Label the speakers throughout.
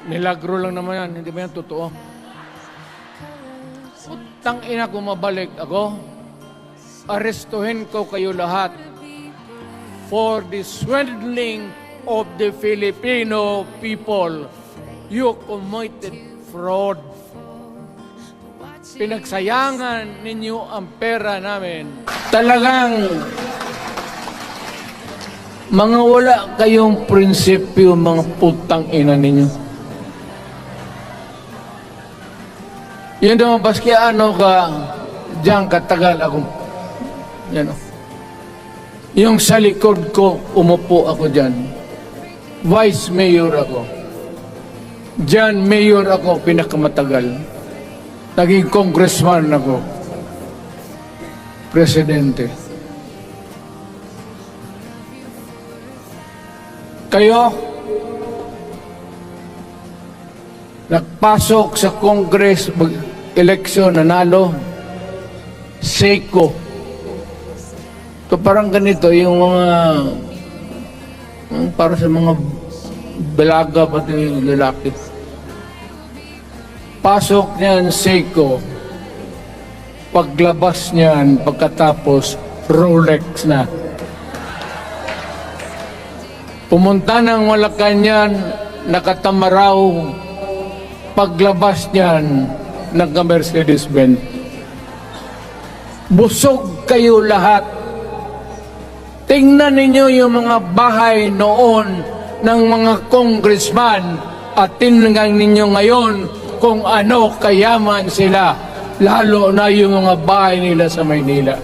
Speaker 1: Milagro lang naman yan, hindi ba yan totoo? Putang ina ko, mabalik ako. Arestuhin ko kayo lahat for the swindling of the Filipino people. You committed fraud. Pinagsayangan ninyo ang pera namin. Talagang mga wala kayong prinsipyo, mga putang ina ninyo. Yun naman, baski ano ka, diyan katagal akong, yan o. Yung sa likod ko, umupo ako dyan. Vice Mayor ako. Diyan, Mayor ako, pinakamatagal. Naging congressman ako. Presidente. Kayo, nagpasok sa Congress, eleksyon, nanalo, Seiko. Ito parang ganito, yung mga, para sa mga balaga, pati yung lalaki. Pasok niyan, Seiko. Paglabas niyan, pagkatapos, Rolex na. Pumunta ng Malacanang, nakatamaraw. Paglabas niyan, nagka-Mercedes-Benz. Busog kayo lahat. Tingnan ninyo yung mga bahay noon ng mga congressman at tingnan ninyo ngayon kung ano kayaman sila, lalo na yung mga bahay nila sa Maynila.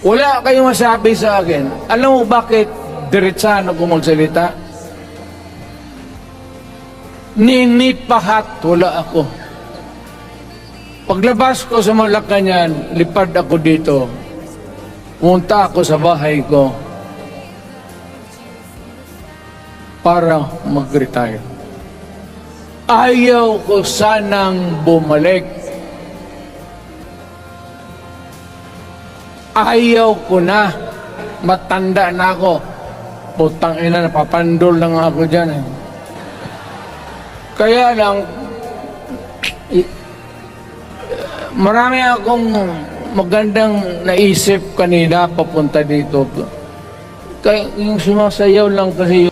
Speaker 1: Wala kayong masabi sa akin. Alam mo bakit diretsahan ako magsalita? Ninipahat, wala ako. Paglabas ko sa Malacanang, lipad ako dito. Pumunta ako sa bahay ko para mag-retire. Ayaw ko sanang bumalik. Ayaw ko na. Matanda na ako. Putang ina, napapandol lang ako dyan eh. Kaya lang, marami akong magandang naisip kanina papunta dito. Kaya yung sumasayaw lang kasi